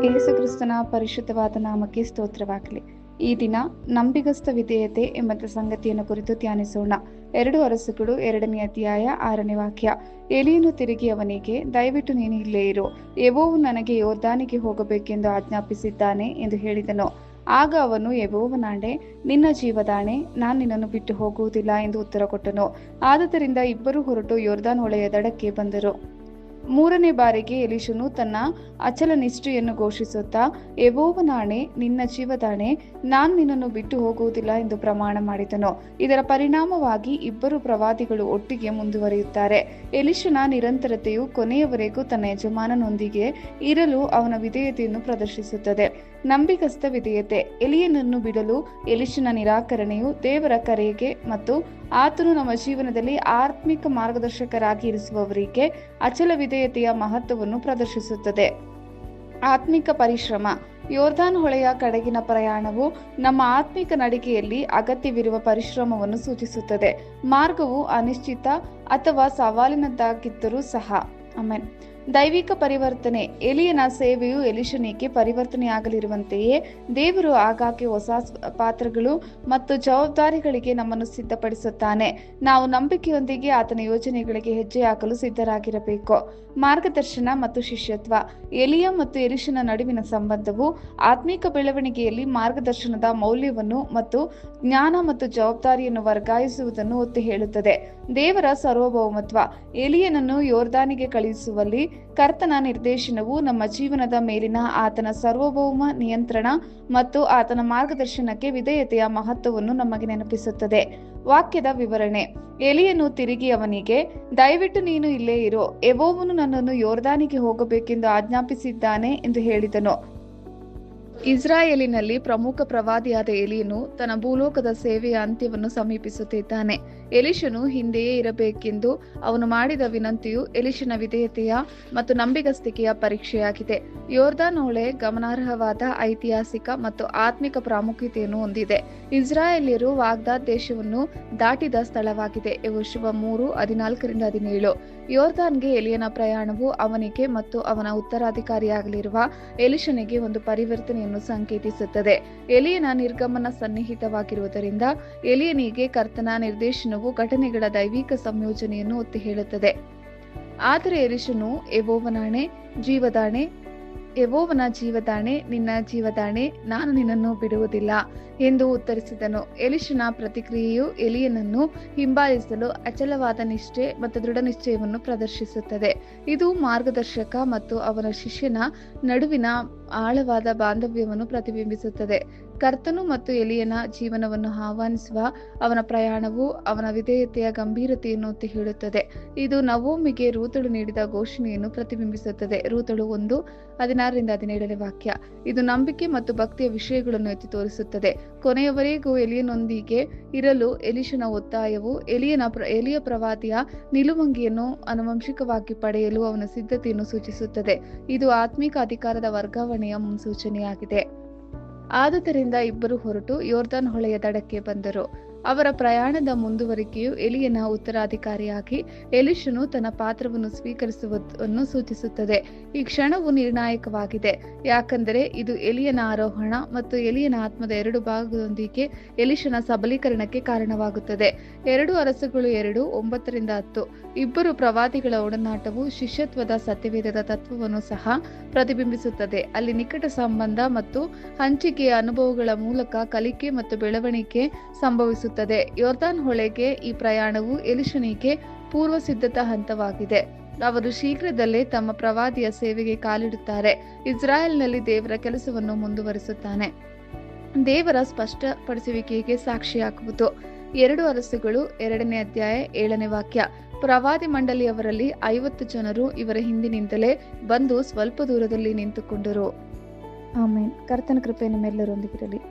ಯೇಸುಕ್ರಿಸ್ತನ ಪರಿಶುದ್ಧವಾದ ನಾಮಕ್ಕೆ ಸ್ತೋತ್ರವಾಗಲಿ. ಈ ದಿನ ನಂಬಿಗಸ್ತ ವಿಧೇಯತೆ ಎಂಬ ಸಂಗತಿಯನ್ನು ಕುರಿತು ಧ್ಯಾನಿಸೋಣ. 2 ಅರಸುಗಳು 2ನೇ ಅಧ್ಯಾಯ 6ನೇ ವಾಕ್ಯ. ಎಲೀಯನು ತಿರುಗಿ ಅವನಿಗೆ, ದಯವಿಟ್ಟು ನೀನು ಇಲ್ಲೇ ಇರು, ಯೆಹೋವನು ನನಗೆ ಯೊರ್ದಾನಿಗೆ ಹೋಗಬೇಕೆಂದು ಆಜ್ಞಾಪಿಸಿದ್ದಾನೆ ಎಂದು ಹೇಳಿದನು. ಆಗ ಅವನು, ಯೆಹೋವನಾಣೆ, ನಿನ್ನ ಜೀವದಾಣೆ, ನಾನು ನಿನ್ನನ್ನು ಬಿಟ್ಟು ಹೋಗುವುದಿಲ್ಲ ಎಂದು ಉತ್ತರ ಕೊಟ್ಟನು. ಆದುದರಿಂದ ಇಬ್ಬರು ಹೊರಟು ಯೊರ್ದಾನ್ ಹೊಳೆಯ ದಡಕ್ಕೆ ಬಂದರು. 3ನೇ ಬಾರಿಗೆ ಎಲೀಷನು ತನ್ನ ಅಚಲ ನಿಷ್ಠೆಯನ್ನು ಘೋಷಿಸುತ್ತಾ, ಯೆಹೋವನಾಣೆ, ನಿನ್ನ ಜೀವದಾಣೆ, ನಾನು ನಿನ್ನನ್ನು ಬಿಟ್ಟು ಹೋಗುವುದಿಲ್ಲ ಎಂದು ಪ್ರಮಾಣ ಮಾಡಿದನು. ಇದರ ಪರಿಣಾಮವಾಗಿ ಇಬ್ಬರು ಪ್ರವಾದಿಗಳು ಒಟ್ಟಿಗೆ ಮುಂದುವರಿಯುತ್ತಾರೆ. ಎಲೀಷನ ನಿರಂತರತೆಯು ಕೊನೆಯವರೆಗೂ ತನ್ನ ಯಜಮಾನನೊಂದಿಗೆ ಇರಲು ಅವನ ವಿಧೇಯತೆಯನ್ನು ಪ್ರದರ್ಶಿಸುತ್ತದೆ. ನಂಬಿಗಸ್ತ ವಿಧೇಯತೆ. ಎಲೀಯನನ್ನು ಬಿಡಲು ಎಲೀಷನ ನಿರಾಕರಣೆಯು ದೇವರ ಕರೆಗೆ ಮತ್ತು ಆತನು ನಮ್ಮ ಜೀವನದಲ್ಲಿ ಆತ್ಮಿಕ ಮಾರ್ಗದರ್ಶಕರಾಗಿ ಇರಿಸುವವರಿಗೆ ಅಚಲ ವಿಧೇಯತೆಯ ಮಹತ್ವವನ್ನು ಪ್ರದರ್ಶಿಸುತ್ತದೆ. ಆತ್ಮಿಕ ಪರಿಶ್ರಮ. ಯೊರ್ದಾನ್ ಹೊಳೆಯ ಕಡೆಗಿನ ಪ್ರಯಾಣವು ನಮ್ಮ ಆತ್ಮಿಕ ನಡಿಗೆಯಲ್ಲಿ ಅಗತ್ಯವಿರುವ ಪರಿಶ್ರಮವನ್ನು ಸೂಚಿಸುತ್ತದೆ. ಮಾರ್ಗವು ಅನಿಶ್ಚಿತ ಅಥವಾ ಸವಾಲಿನದ್ದಾಗಿದ್ದರೂ ಸಹ. ಆಮೆನ್. ದೈವಿಕ ಪರಿವರ್ತನೆ. ಎಲೀಯನ ಸೇವೆಯು ಎಲೀಷನಿಗೆ ಪರಿವರ್ತನೆಯಾಗಲಿರುವಂತೆಯೇ ದೇವರು ಆಗಾಗ್ಗೆ ಹೊಸ ಪಾತ್ರಗಳು ಮತ್ತು ಜವಾಬ್ದಾರಿಗಳಿಗೆ ನಮ್ಮನ್ನು ಸಿದ್ಧಪಡಿಸುತ್ತಾನೆ. ನಾವು ನಂಬಿಕೆಯೊಂದಿಗೆ ಆತನ ಯೋಜನೆಗಳಿಗೆ ಹೆಜ್ಜೆ ಹಾಕಲು ಸಿದ್ಧರಾಗಿರಬೇಕು. ಮಾರ್ಗದರ್ಶನ ಮತ್ತು ಶಿಷ್ಯತ್ವ. ಎಲೀಯ ಮತ್ತು ಎಲೀಷನ ನಡುವಿನ ಸಂಬಂಧವು ಆತ್ಮಿಕ ಬೆಳವಣಿಗೆಯಲ್ಲಿ ಮಾರ್ಗದರ್ಶನದ ಮೌಲ್ಯವನ್ನು ಮತ್ತು ಜ್ಞಾನ ಮತ್ತು ಜವಾಬ್ದಾರಿಯನ್ನು ವರ್ಗಾಯಿಸುವುದನ್ನು ಒತ್ತಿ ಹೇಳುತ್ತದೆ. ದೇವರ ಸಾರ್ವಭೌಮತ್ವ. ಎಲೀಯನನ್ನು ಯೊರ್ದಾನಿಗೆ ಕಳುಹಿಸುವಲ್ಲಿ ಕರ್ತನ ನಿರ್ದೇಶನವು ನಮ್ಮ ಜೀವನದ ಮೇಲಿನ ಆತನ ಸಾರ್ವಭೌಮ ನಿಯಂತ್ರಣ ಮತ್ತು ಆತನ ಮಾರ್ಗದರ್ಶನಕ್ಕೆ ವಿಧೇಯತೆಯ ಮಹತ್ವವನ್ನು ನಮಗೆ ನೆನಪಿಸುತ್ತದೆ. ವಾಕ್ಯದ ವಿವರಣೆ. ಎಲೀಯನು ತಿರುಗಿ ಅವನಿಗೆ, ದಯವಿಟ್ಟು ನೀನು ಇಲ್ಲೇ ಇರು, ಯೆಹೋವನು ನನ್ನನ್ನು ಯೊರ್ದಾನಿಗೆ ಹೋಗಬೇಕೆಂದು ಆಜ್ಞಾಪಿಸಿದ್ದಾನೆ ಎಂದು ಹೇಳಿದನು. ಇಸ್ರಾಯೇಲಿನಲ್ಲಿ ಪ್ರಮುಖ ಪ್ರವಾದಿಯಾದ ಎಲೀಯನು ತನ್ನ ಭೂಲೋಕದ ಸೇವೆಯ ಅಂತ್ಯವನ್ನು ಸಮೀಪಿಸುತ್ತಿದ್ದಾನೆ. ಎಲೀಷನು ಹಿಂದೆಯೇ ಇರಬೇಕೆಂದು ಅವನು ಮಾಡಿದ ವಿನಂತಿಯು ಎಲೀಷನ ವಿಧೇಯತೆಯ ಮತ್ತು ನಂಬಿಗಸ್ತಿಕೆಯ ಪರೀಕ್ಷೆಯಾಗಿದೆ. ಯೊರ್ದಾನ್ ಹೊಳೆ ಗಮನಾರ್ಹವಾದ ಐತಿಹಾಸಿಕ ಮತ್ತು ಆತ್ಮಿಕ ಪ್ರಾಮುಖ್ಯತೆಯನ್ನು ಹೊಂದಿದೆ. ಇಸ್ರಾಯೇಲ್ಯರು ವಾಗ್ದಾತ್ ದೇಶವನ್ನು ದಾಟಿದ ಸ್ಥಳವಾಗಿದೆ. ಯೆಹೋಶುವ 3:14-17. ಯೊರ್ದಾನ್ಗೆ ಎಲೀಯನ ಪ್ರಯಾಣವು ಅವನಿಗೆ ಮತ್ತು ಅವನ ಉತ್ತರಾಧಿಕಾರಿಯಾಗಲಿರುವ ಎಲೀಷನಿಗೆ ಒಂದು ಪರಿವರ್ತನೆಯನ್ನು ಸಂಕೇತಿಸುತ್ತದೆ. ಎಲೀಯನ ನಿರ್ಗಮನ ಸನ್ನಿಹಿತವಾಗಿರುವುದರಿಂದ ಎಲೀಯನಿಗೆ ಕರ್ತನ ನಿರ್ದೇಶನವು ಘಟನೆಗಳ ದೈವಿಕ ಸಂಯೋಜನೆಯನ್ನು ಒತ್ತಿ ಹೇಳುತ್ತದೆ. ಆದರೆ ಎಲೀಷನು, ಯೆಹೋವನ ಜೀವದಾಣೆ, ನಿನ್ನ ಜೀವದಾಣೆ, ನಾನು ನಿನ್ನನ್ನು ಬಿಡುವುದಿಲ್ಲ ಎಂದು ಉತ್ತರಿಸಿದನು. ಎಲೀಷನ ಪ್ರತಿಕ್ರಿಯೆಯು ಎಲೀಯನನ್ನು ಹಿಂಬಾಲಿಸಲು ಅಚಲವಾದ ನಿಷ್ಠೆ ಮತ್ತು ದೃಢ ನಿಶ್ಚಯವನ್ನು ಪ್ರದರ್ಶಿಸುತ್ತದೆ. ಇದು ಮಾರ್ಗದರ್ಶಕ ಮತ್ತು ಅವನ ಶಿಷ್ಯನ ನಡುವಿನ ಆಳವಾದ ಬಾಂಧವ್ಯವನ್ನು ಪ್ರತಿಬಿಂಬಿಸುತ್ತದೆ. ಕರ್ತನು ಮತ್ತು ಎಲೀಯನ ಜೀವನವನ್ನು ಆಹ್ವಾನಿಸುವ ಅವನ ಪ್ರಯಾಣವು ಅವನ ವಿಧೇಯತೆಯ ಗಂಭೀರತೆಯನ್ನು ಒತ್ತಿ ಹೇಳುತ್ತದೆ. ಇದು ನವೋಮಿಗೆ ರೂತಳು ನೀಡಿದ ಘೋಷಣೆಯನ್ನು ಪ್ರತಿಬಿಂಬಿಸುತ್ತದೆ. ರೂತಳು 1:16-17 ವಾಕ್ಯ. ಇದು ನಂಬಿಕೆ ಮತ್ತು ಭಕ್ತಿಯ ವಿಷಯಗಳನ್ನು ಎತ್ತಿ ತೋರಿಸುತ್ತದೆ. ಕೊನೆಯವರೆಗೂ ಎಲೀಯನೊಂದಿಗೆ ಇರಲು ಎಲೀಷನ ಒತ್ತಾಯವು ಎಲಿಯ ಪ್ರವಾದಿಯ ನಿಲುವಂಗಿಯನ್ನು ಆನುವಂಶಿಕವಾಗಿ ಪಡೆಯಲು ಅವನ ಸಿದ್ಧತೆಯನ್ನು ಸೂಚಿಸುತ್ತದೆ. ಇದು ಆತ್ಮಿಕ ಅಧಿಕಾರದ ವರ್ಗಾವಣೆಯ ಮುನ್ಸೂಚನೆಯಾಗಿದೆ. ಆದುದರಿಂದ ಇಬ್ಬರು ಹೊರಟು ಯೊರ್ದಾನ್ ಹೊಳೆಯ ದಡಕ್ಕೆ ಬಂದರು. ಅವರ ಪ್ರಯಾಣದ ಮುಂದುವರಿಕೆಯು ಎಲೀಯನ ಉತ್ತರಾಧಿಕಾರಿಯಾಗಿ ಎಲೀಷನು ತನ್ನ ಪಾತ್ರವನ್ನು ಸ್ವೀಕರಿಸುವುದನ್ನು ಸೂಚಿಸುತ್ತದೆ. ಈ ಕ್ಷಣವು ನಿರ್ಣಾಯಕವಾಗಿದೆ, ಯಾಕೆಂದರೆ ಇದು ಎಲೀಯನ ಆರೋಹಣ ಮತ್ತು ಎಲೀಯನ ಆತ್ಮದ 2 ಭಾಗದೊಂದಿಗೆ ಎಲೀಷನ ಸಬಲೀಕರಣಕ್ಕೆ ಕಾರಣವಾಗುತ್ತದೆ. 2 ಅರಸುಗಳು 2:9-10. ಇಬ್ಬರು ಪ್ರವಾದಿಗಳ ಒಡನಾಟವು ಶಿಷ್ಯತ್ವದ ಸತ್ಯವೇದದ ತತ್ವವನ್ನು ಸಹ ಪ್ರತಿಬಿಂಬಿಸುತ್ತದೆ. ಅಲ್ಲಿ ನಿಕಟ ಸಂಬಂಧ ಮತ್ತು ಹಂಚಿಕೆಯ ಅನುಭವಗಳ ಮೂಲಕ ಕಲಿಕೆ ಮತ್ತು ಬೆಳವಣಿಗೆ ಸಂಭವಿಸುತ್ತದೆ. ಯೊರ್ದಾನ್ ಹೊಳೆಗೆ ಈ ಪ್ರಯಾಣವು ಎಲೀಷನಿಗೆ ಪೂರ್ವ ಸಿದ್ಧತಾ ಹಂತವಾಗಿದೆ. ಅವರು ಶೀಘ್ರದಲ್ಲೇ ತಮ್ಮ ಪ್ರವಾದಿಯ ಸೇವೆಗೆ ಕಾಲಿಡುತ್ತಾರೆ. ಇಸ್ರಾಯೇಲ್ನಲ್ಲಿ ದೇವರ ಕೆಲಸವನ್ನು ಮುಂದುವರಿಸುತ್ತಾನೆ. ದೇವರ ಸ್ಪಷ್ಟಪಡಿಸುವಿಕೆಗೆ ಸಾಕ್ಷಿಯಾಗುವುದು. 2 ಅರಸುಗಳು 2ನೇ ಅಧ್ಯಾಯ 7ನೇ ವಾಕ್ಯ. ಪ್ರವಾದಿ ಮಂಡಳಿಯವರಲ್ಲಿ 50 ಜನರು ಇವರ ಹಿಂದಿನಿಂದಲೇ ಬಂದು ಸ್ವಲ್ಪ ದೂರದಲ್ಲಿ ನಿಂತುಕೊಂಡರು. ಆಮೆನ್. ಕರ್ತನ ಕೃಪೆ ನಿಮ್ಮೆಲ್ಲರೊಂದಿಗಿರಲಿ.